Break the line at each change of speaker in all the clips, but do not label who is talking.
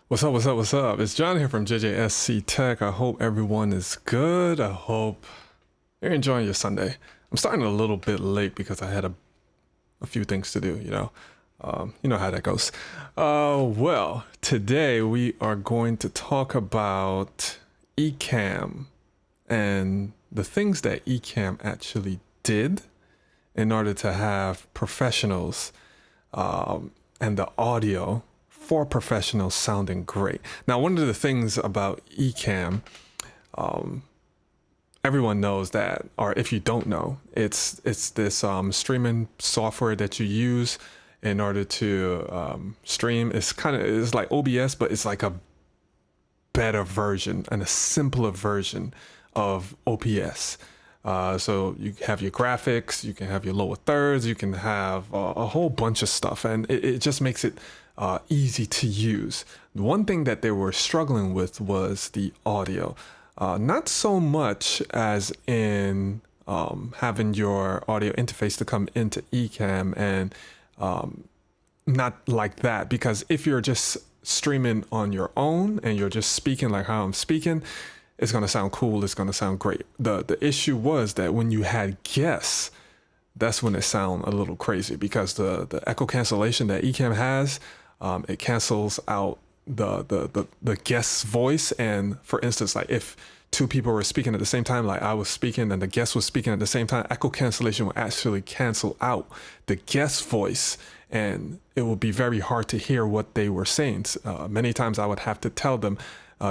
What's up, what's up, what's up? It's John here from JJSC Tech. I hope everyone is good. I hope you're enjoying your Sunday. I'm starting a little bit late because I had a few things to do, you know how that goes. Well, today we are going to talk about Ecamm and the things that Ecamm actually did in order to have professionals and the audio for professionals sounding great. Now, one of the things about Ecamm, everyone knows that, or if you don't know, it's this streaming software that you use in order to stream. It's like OBS, but it's like a better version and a simpler version of OBS. So you have your graphics, you can have your lower thirds, you can have a whole bunch of stuff, and it just makes it easy to use. One thing that they were struggling with was the audio. Not so much as in having your audio interface to come into Ecamm, and not like that, because if you're just streaming on your own and you're just speaking like how I'm speaking, it's going to sound cool, it's going to sound great. The issue was that when you had guests, that's when it sound a little crazy, because the echo cancellation that Ecamm has, it cancels out the guest's voice. And for instance, like if two people were speaking at the same time, like I was speaking and the guest was speaking at the same time, echo cancellation will actually cancel out the guest's voice, and it will be very hard to hear what they were saying. Many times I would have to tell them,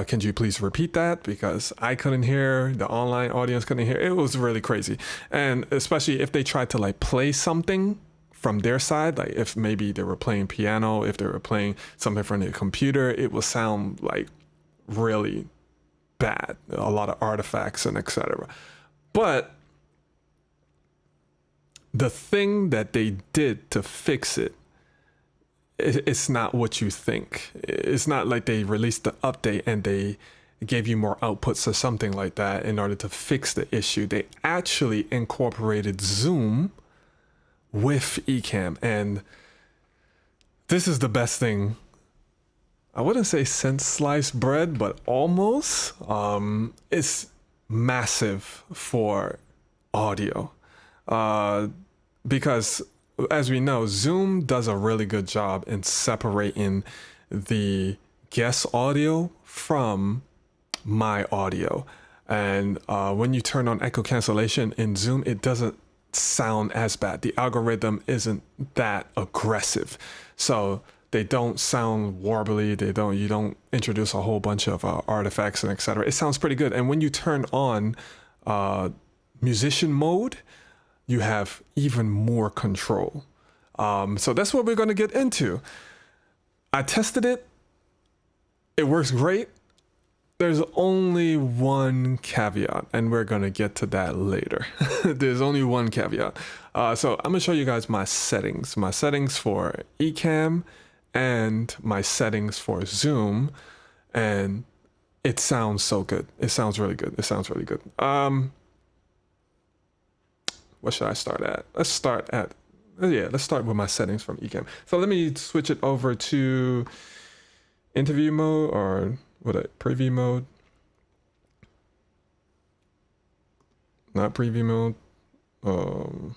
can you please repeat that? Because I couldn't hear, the online audience couldn't hear. It was really crazy. And especially if they tried to like play something from their side, like if maybe they were playing piano, if they were playing something from their computer, it would sound like really bad, a lot of artifacts and etc. But the thing that they did to fix it, it's not what you think. It's not like they released the update and they gave you more outputs or something like that in order to fix the issue. They actually incorporated Zoom with Ecamm, and this is the best thing, I wouldn't say since sliced bread, but almost. It's massive for audio. Because as we know, Zoom does a really good job in separating the guest audio from my audio. And when you turn on echo cancellation in Zoom, it doesn't sound as bad. The algorithm isn't that aggressive. So they don't sound warbly. You don't introduce a whole bunch of artifacts and etc. It sounds pretty good. And when you turn on musician mode, you have even more control. So that's what we're going to get into. I tested it. It works great. There's only one caveat, and we're going to get to that later. There's only one caveat. So I'm going to show you guys my settings for Ecamm and my settings for Zoom. And it sounds so good. It sounds really good. What should I start at? Let's start with my settings from Ecamm. So let me switch it over to interview mode, or preview mode. Not preview mode.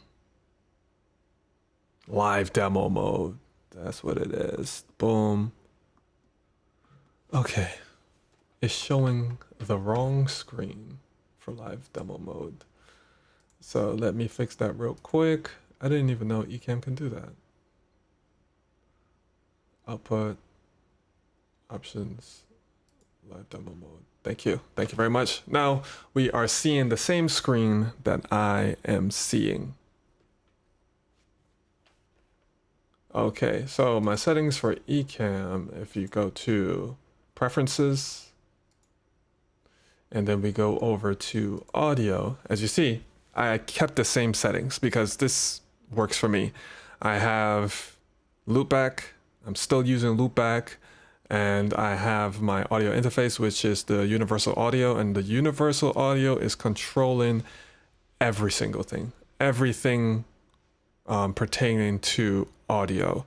Live demo mode. That's what it is. Boom. Okay. It's showing the wrong screen for live demo mode. So let me fix that real quick. I didn't even know Ecamm can do that. Output, options, live demo mode. Thank you very much. Now we are seeing the same screen that I am seeing. Okay, so my settings for Ecamm, if you go to preferences, and then we go over to audio, as you see, I kept the same settings because this works for me. I have loopback. I'm still using loopback. And I have my audio interface, which is the universal audio. And the universal audio is controlling every single thing. Everything pertaining to audio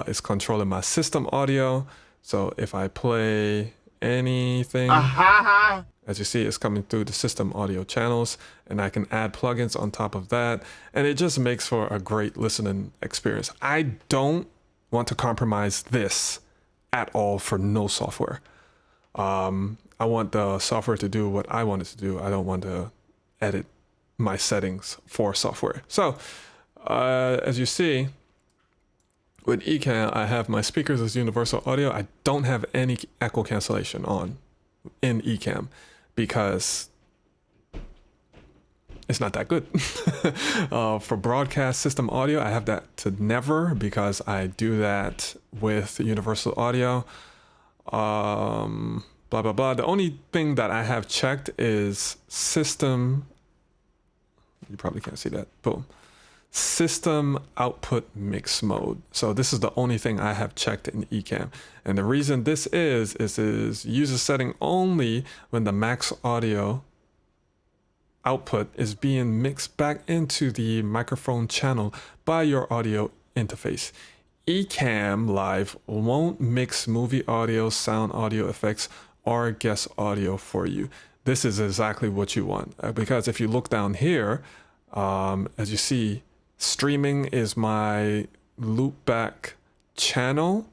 is controlling my system audio. So if I play anything, as you see, it's coming through the system audio channels, and I can add plugins on top of that. And it just makes for a great listening experience. I don't want to compromise this at all for no software. I want the software to do what I want it to do. I don't want to edit my settings for software. So as you see, with Ecamm, I have my speakers as universal audio. I don't have any echo cancellation on in Ecamm because it's not that good. For broadcast system audio, I have that to never because I do that with universal audio. Blah, blah, blah. The only thing that I have checked is system. You probably can't see that. Boom. System output mix mode. So this is the only thing I have checked in Ecamm. And the reason this is user setting only when the max audio output is being mixed back into the microphone channel by your audio interface. Ecamm Live won't mix movie audio, sound audio effects, or guest audio for you. This is exactly what you want. Because if you look down here, as you see, streaming is my loopback channel,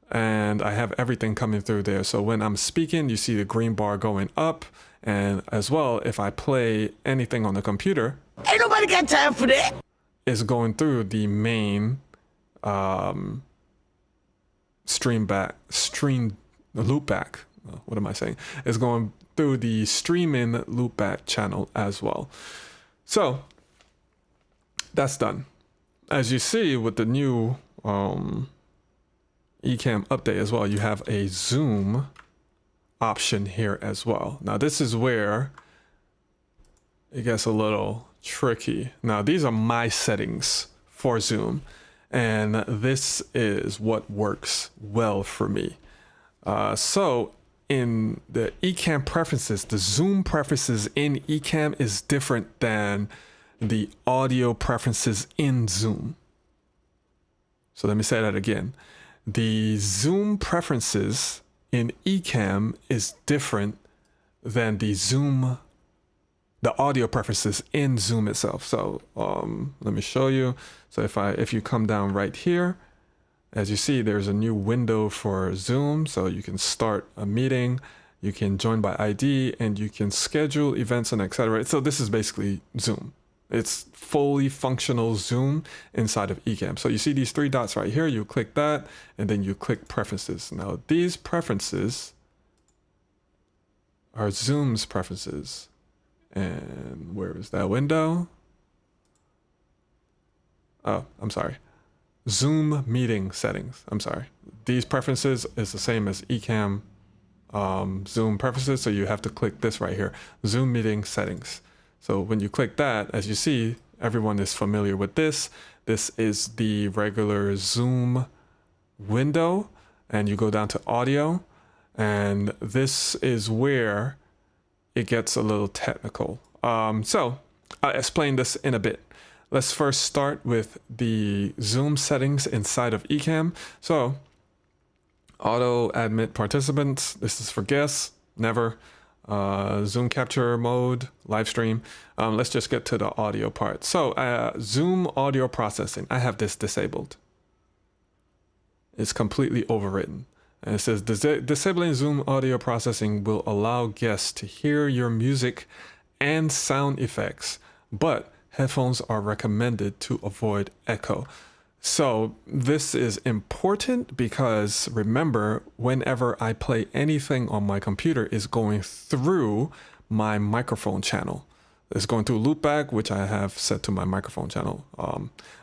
and I have everything coming through there. So when I'm speaking, you see the green bar going up, and as well, if I play anything on the computer, ain't nobody got time for that. It's going through the main loopback. What am I saying? It's going through the streaming loopback channel as well. So that's done. As you see with the new Ecamm update as well, you have a zoom option here as well. Now this is where it gets a little tricky. Now these are my settings for zoom, and this is what works well for me. So in the Ecamm preferences, the zoom preferences in Ecamm is different than the audio preferences in Zoom. So let me say that again. The zoom preferences in Ecamm is different than the the audio preferences in Zoom itself. So let me show you. So if you come down right here, as you see, there's a new window for Zoom. So you can start a meeting, you can join by ID, and you can schedule events and etc. So this is basically Zoom. It's fully functional Zoom inside of Ecamm. So you see these three dots right here, you click that, and then you click preferences. Now these preferences are Zoom's preferences. And where is that window? Oh, I'm sorry. Zoom meeting settings. I'm sorry. These preferences is the same as Ecamm Zoom preferences. So you have to click this right here, Zoom meeting settings. So when you click that, as you see, everyone is familiar with this. This is the regular Zoom window, and you go down to audio, and this is where it gets a little technical. So I'll explain this in a bit. Let's first start with the Zoom settings inside of Ecamm. So auto admit participants. This is for guests, never. Zoom capture mode, live stream. Let's just get to the audio part. So Zoom audio processing, I have this disabled. It's completely overwritten. And it says disabling Zoom audio processing will allow guests to hear your music and sound effects, but headphones are recommended to avoid echo. So this is important because remember, whenever I play anything on my computer, is going through my microphone channel. It's going through loopback, which I have set to my microphone channel.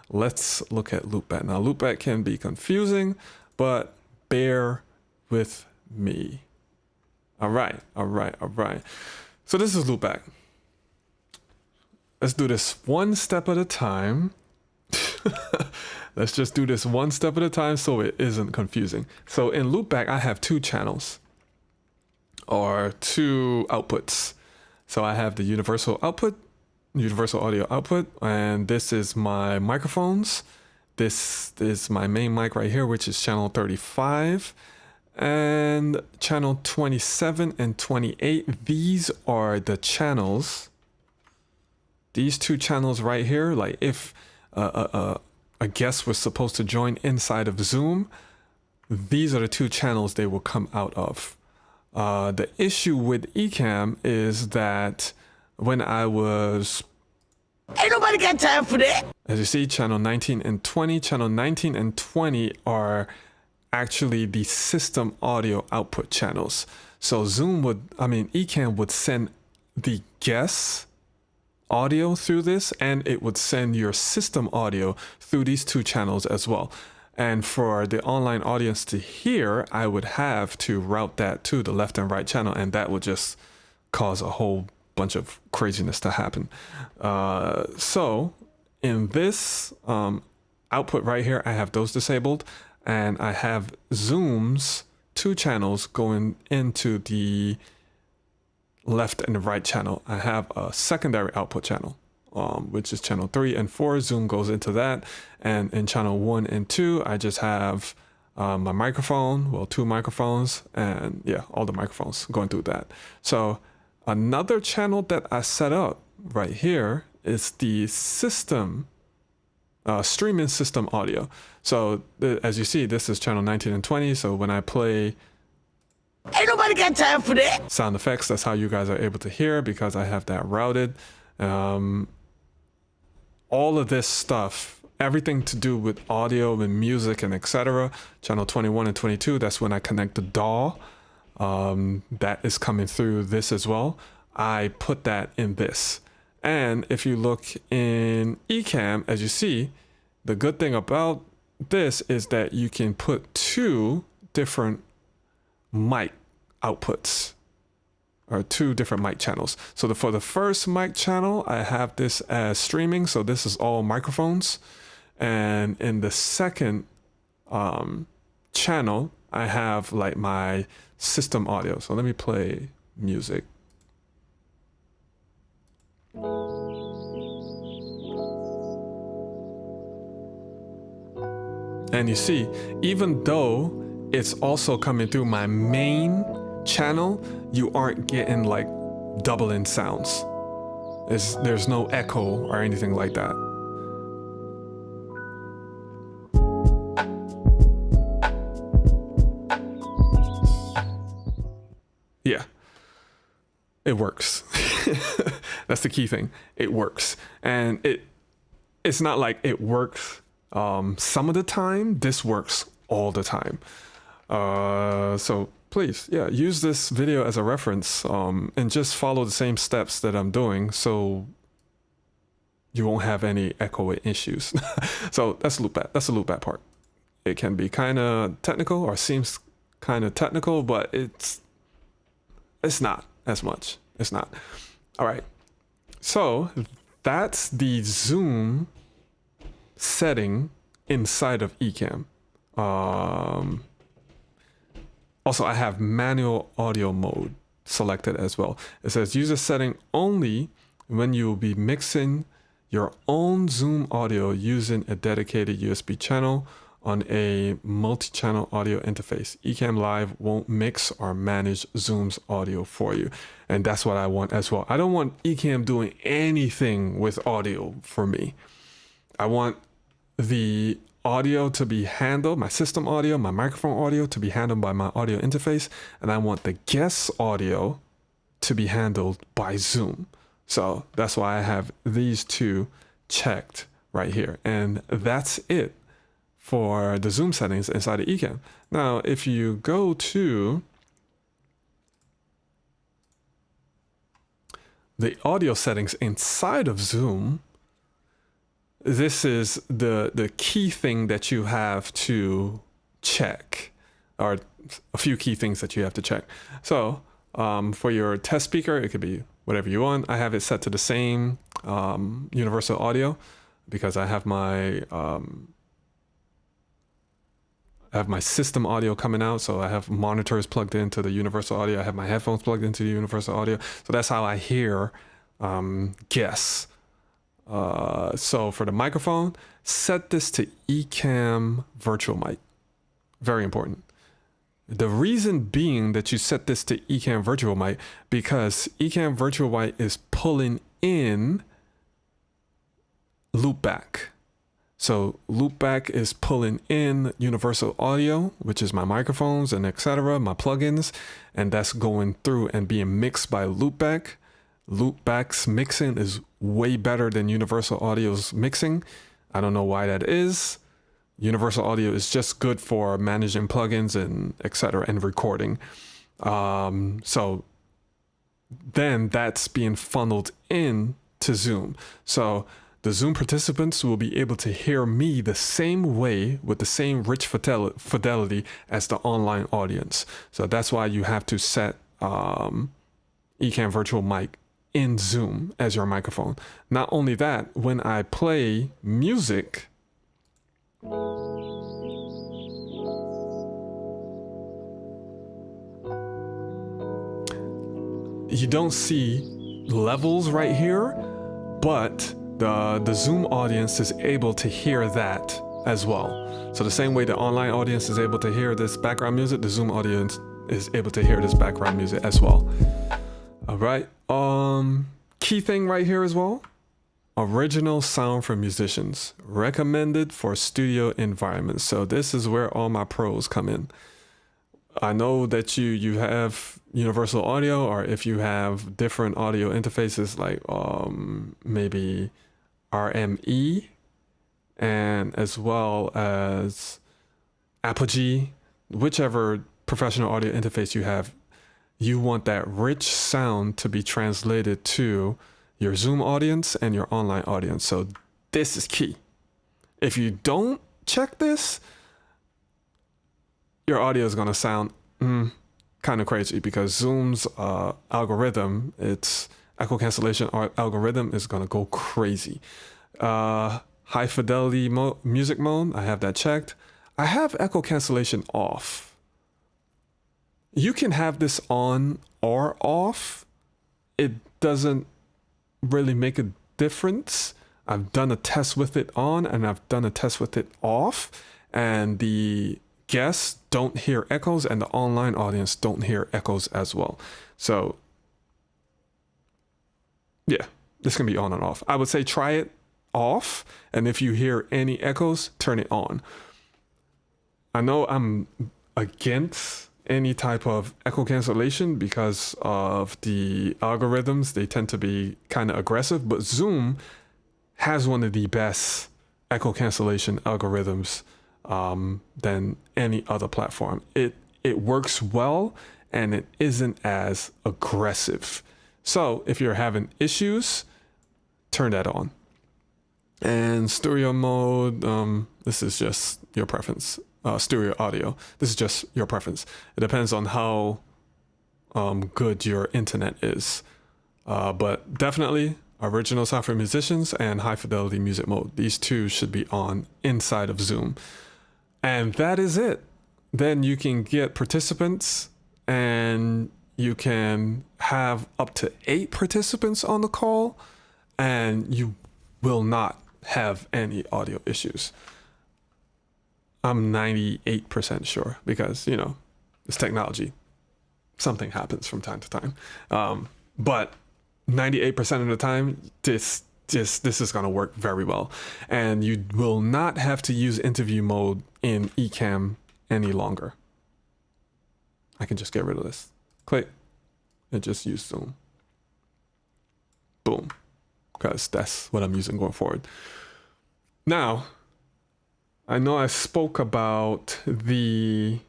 Let's look at loopback. Now loopback can be confusing, but bear with me. All right. So this is loopback. Let's do this one step at a time. Let's just do this one step at a time so it isn't confusing. So in loopback, I have two channels or two outputs. So I have the universal output, universal audio output, and this is my microphones. This is my main mic right here, which is channel 35 and channel 27 and 28. These are the channels. These two channels right here, like if a guest was supposed to join inside of Zoom, these are the two channels they will come out of. The issue with Ecamm is that when I was... Ain't nobody got time for that! As you see, channel 19 and 20. Channel 19 and 20 are actually the system audio output channels. So Ecamm would send the guests audio through this, and it would send your system audio through these two channels as well. And for the online audience to hear, I would have to route that to the left and right channel, and that would just cause a whole bunch of craziness to happen. So in this output right here, I have those disabled, and I have Zoom's two channels going into the left and the right channel. I have a secondary output channel, which is channel 3 and 4. Zoom goes into that. And in channel 1 and 2, I just have my microphone, well, two microphones, and yeah, all the microphones going through that. So another channel that I set up right here is the system, streaming system audio. So as you see, this is channel 19 and 20. So when I play... Ain't nobody got time for that. Sound effects, that's how you guys are able to hear because I have that routed. All of this stuff, everything to do with audio and music and etc. Channel 21 and 22, that's when I connect the DAW. That is coming through this as well. I put that in this. And if you look in Ecamm, as you see, the good thing about this is that you can put two different mic outputs or two different mic channels. So for the first mic channel, I have this as streaming. So this is all microphones. And in the second channel, I have like my system audio. So let me play music. And you see, even though it's also coming through my main channel, you aren't getting like doubling sounds. There's no echo or anything like that. Yeah, it works. That's the key thing. It works. And it's not like it works some of the time. This works all the time. So please, yeah, use this video as a reference and just follow the same steps that I'm doing so you won't have any echo issues. So that's the loop back part. It can be kind of technical or seems kind of technical, but it's not as much. It's not. All right. So that's the zoom setting inside of Ecamm. Also, I have manual audio mode selected as well. It says use this setting only when you will be mixing your own Zoom audio using a dedicated USB channel on a multi-channel audio interface. Ecamm Live won't mix or manage Zoom's audio for you. And that's what I want as well. I don't want Ecamm doing anything with audio for me. I want the audio to be handled, my system audio, my microphone audio to be handled by my audio interface. And I want the guest audio to be handled by Zoom. So that's why I have these two checked right here. And that's it for the Zoom settings inside of Ecamm. Now, if you go to the audio settings inside of Zoom, this is the key thing that you have to check, or a few key things that you have to check. So for your test speaker, it could be whatever you want. I have it set to the same universal audio because I have my system audio coming out. So I have monitors plugged into the universal audio. I have my headphones plugged into the universal audio. So that's how I hear guests. So for the microphone, set this to Ecamm virtual mic. Very important. The reason being that you set this to Ecamm virtual mic because Ecamm virtual mic is pulling in loopback. So loopback is pulling in universal audio, which is my microphones and etc., my plugins, and that's going through and being mixed by loopback. Loopback's mixing is way better than universal audio's mixing. I don't know why that is. Universal audio is just good for managing plugins and etc. and recording. So then that's being funneled in to Zoom. So the Zoom participants will be able to hear me the same way with the same rich fidelity as the online audience. So that's why you have to set Ecamm virtual mic in Zoom as your microphone. Not only that, when I play music, you don't see levels right here, but the Zoom audience is able to hear that as well. So the same way the online audience is able to hear this background music, the Zoom audience is able to hear this background music as well. All right. Key thing right here as well. Original sound for musicians, recommended for studio environments. So this is where all my pros come in. I know that you have universal audio, or if you have different audio interfaces like maybe RME and as well as Apogee, whichever professional audio interface you have, you want that rich sound to be translated to your Zoom audience and your online audience. So this is key. If you don't check this, your audio is going to sound kind of crazy because Zoom's algorithm, its echo cancellation algorithm is going to go crazy. High fidelity music mode, I have that checked. I have echo cancellation off. You can have this on or off. It doesn't really make a difference. I've done a test with it on and I've done a test with it off, and the guests don't hear echoes and the online audience don't hear echoes as well. So yeah, This can be on and off. I would say try it off, and if you hear any echoes, turn it on. I know I'm against any type of echo cancellation because of the algorithms. They tend to be kind of aggressive, but Zoom has one of the best echo cancellation algorithms than any other platform. It works well, and it isn't as aggressive. So if you're having issues, turn that on. And stereo mode, this is just your preference. Stereo audio, this is just your preference. It depends on how good your internet is. But definitely original software musicians and high fidelity music mode. These two should be on inside of Zoom. And that is it. Then you can get participants, and you can have up to 8 participants on the call, and you will not have any audio issues. I'm 98% sure, because, you know, it's technology. Something happens from time to time. But 98% of the time, this is going to work very well. And you will not have to use interview mode in Ecamm any longer. I can just get rid of this. Click and just use Zoom. Boom. Because that's what I'm using going forward. Now, I know I spoke about the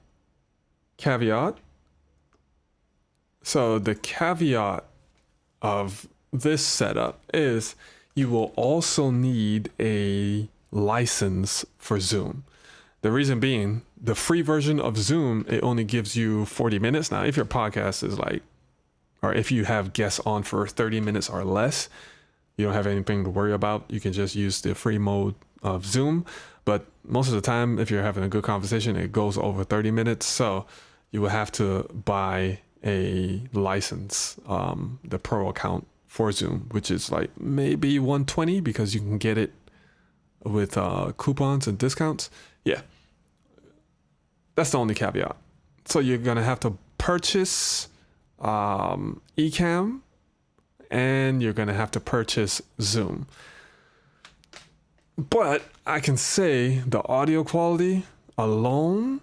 caveat. So the caveat of this setup is you will also need a license for Zoom. The reason being, the free version of Zoom, it only gives you 40 minutes. Now, if your podcast is like, or if you have guests on for 30 minutes or less, you don't have anything to worry about. You can just use the free mode of Zoom. But most of the time, if you're having a good conversation, it goes over 30 minutes. So you will have to buy a license, the pro account for Zoom, which is like maybe $120 because you can get it with coupons and discounts. Yeah. That's the only caveat. So you're going to have to purchase Ecamm, and you're going to have to purchase Zoom. But I can say the audio quality alone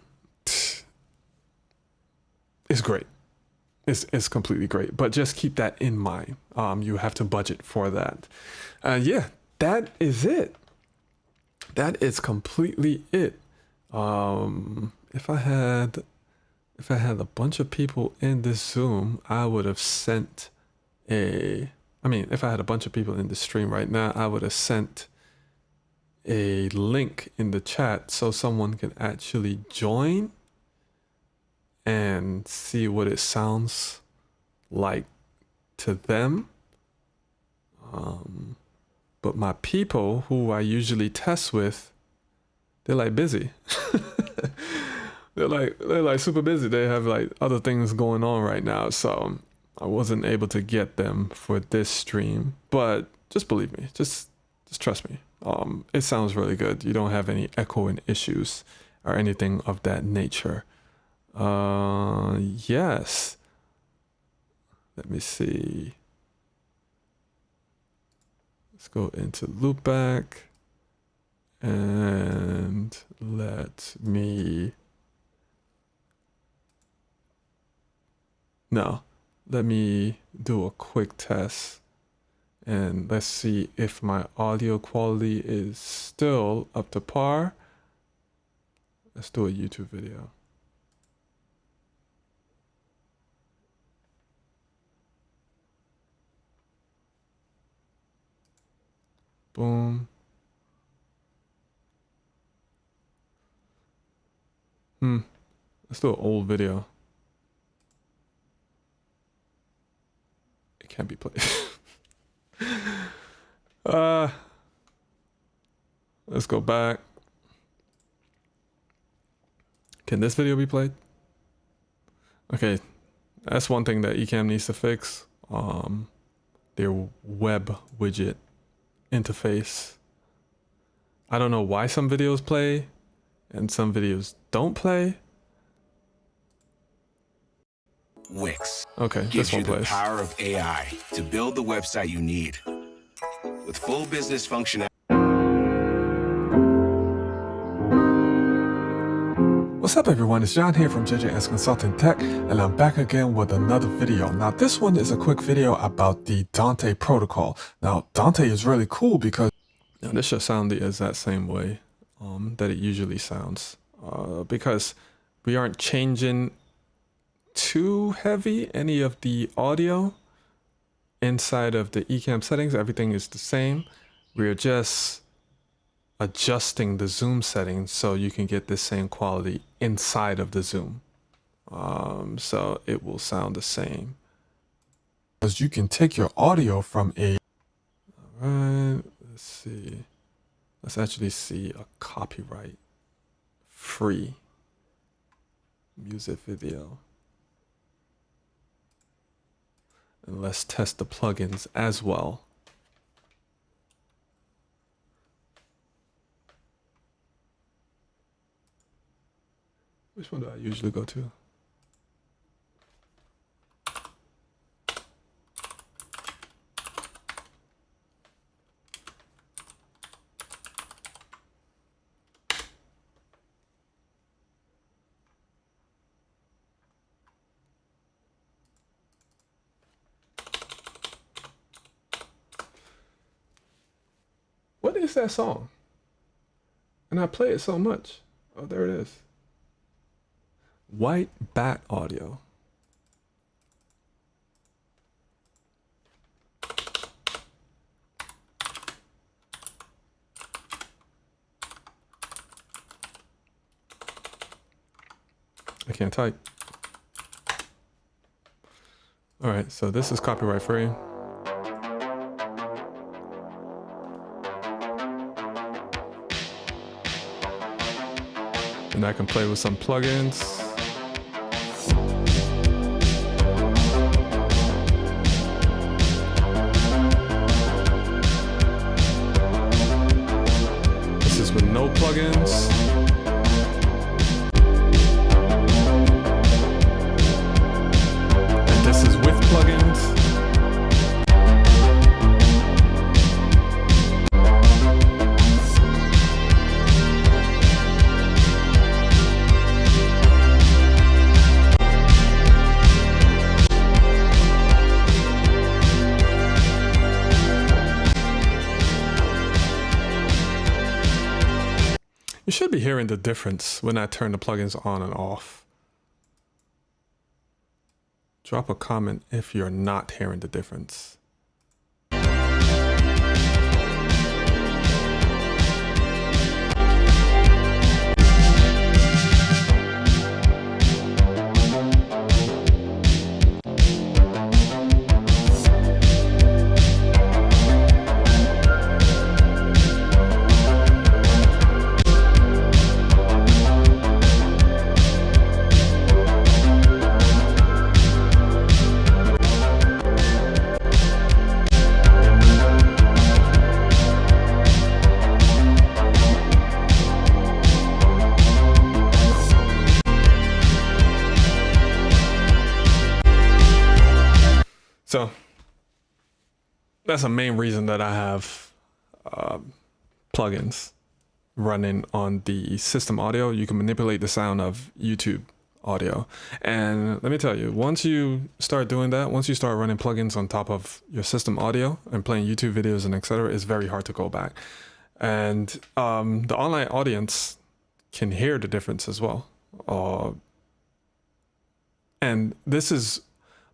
is great. It's completely great. But just keep that in mind. You have to budget for that. Yeah, that is it. That is completely it. If I had a bunch of people in this Zoom, I would have sent if I had a bunch of people in the stream right now, I would have sent a link in the chat so someone can actually join and see what it sounds like to them. But my people who I usually test with, they're like busy. They're like super busy. They have like other things going on right now. So I wasn't able to get them for this stream, but just believe me, just trust me. It sounds really good. You don't have any echoing issues or anything of that nature. Yes. Let me see. Let's go into loopback and let me do a quick test and let's see if my audio quality is still up to par. Let's do a YouTube video. Boom. Let's do an old video. It can't be played. Let's go back. Can this video be played? Okay, that's one thing that Ecamm needs to fix. Their web widget interface. I don't know why some videos play and some videos don't play.
Wix.
Okay,
gives
this one
you the
plays.
power of AI to build the website you need. with full business functionality.
What's up everyone, it's John here from JJS Consulting Tech, and I'm back again with another video. Now this one is a quick video about the Dante protocol. Now Dante is really cool because this should sound the exact same way that it usually sounds, because we aren't changing too heavy any of the audio inside of the Ecamm settings. Everything is the same. We're just adjusting the zoom settings so you can get the same quality inside of the zoom. So it will sound the same. Because you can take your audio from a... Alright, let's see. Let's actually see a copyright free music video. And let's test the plugins as well. Which one do I usually go to? What is that song? And I play it so much. Oh, there it is. White Bat Audio. I can't type. All right, so this is copyright free. And I can play with some plugins. This is with no plugins. And this is with plugins. You should be hearing the difference when I turn the plugins on and off. Drop a comment if you're not hearing the difference. So that's a main reason that I have plugins running on the system audio. You can manipulate the sound of YouTube audio. And let me tell you, once you start doing that, once you start running plugins on top of your system audio and playing YouTube videos and etc., it's very hard to go back. And the online audience can hear the difference as well. And this is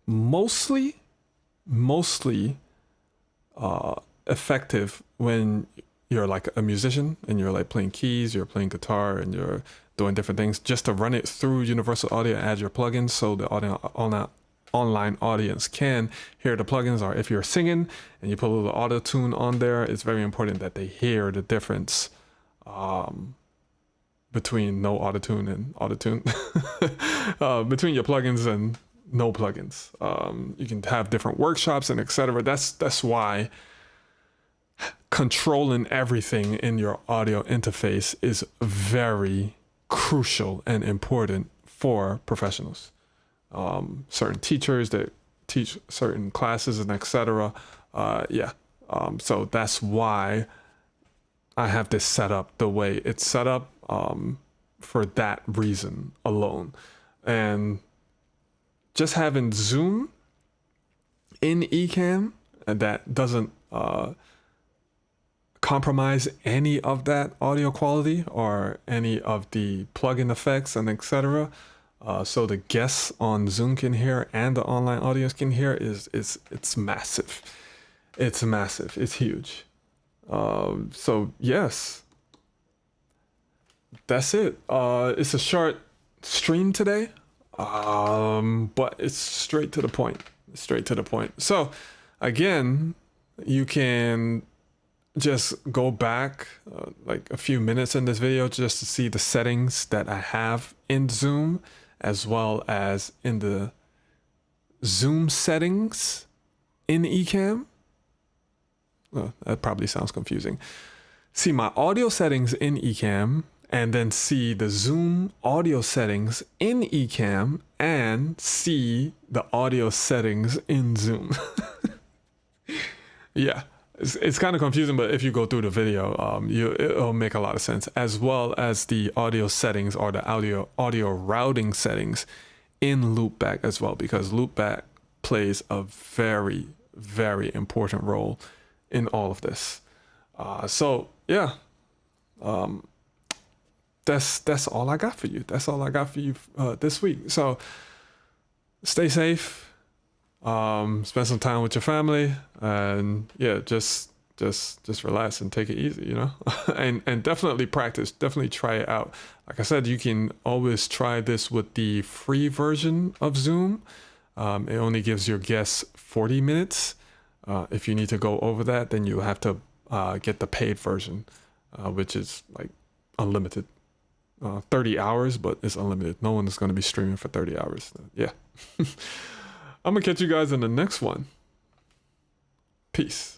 mostly effective when you're like a musician and you're like playing keys, you're playing guitar, and you're doing different things, just to run it through Universal Audio and add your plugins so the online audience can hear the plugins. Or if you're singing and you put a little auto tune on there, it's very important that they hear the difference between no auto tune and auto tune, between your plugins and no plugins. You can have different workshops and etc. That's why controlling everything in your audio interface is very crucial and important for professionals. Certain teachers that teach certain classes and etc. So that's why I have this set up the way it's set up, for that reason alone. And just having Zoom in Ecamm, and that doesn't compromise any of that audio quality or any of the plugin effects and etc. So the guests on Zoom can hear and the online audience can hear it's massive. It's massive. It's huge. So yes, that's it. It's a short stream today, but it's straight to the point. Straight to the point. So again, you can just go back like a few minutes in this video just to see the settings that I have in Zoom, as well as in the Zoom settings in Ecamm. That probably sounds confusing. See my audio settings in Ecamm, and then see the Zoom audio settings in Ecamm, and see the audio settings in Zoom. Yeah, it's kind of confusing, but if you go through the video, it'll make a lot of sense, as well as the audio settings or the audio routing settings in Loopback as well, because Loopback plays a very, very important role in all of this. So yeah, that's all I got for you. That's all I got for you this week. So stay safe. Spend some time with your family, and yeah, just relax and take it easy, you know. and definitely practice. Definitely try it out. Like I said, you can always try this with the free version of Zoom. It only gives your guests 40 minutes. If you need to go over that, then you have to get the paid version, which is like unlimited. 30 hours, but it's unlimited. No one is going to be streaming for 30 hours. Yeah. I'm going to catch you guys in the next one. Peace.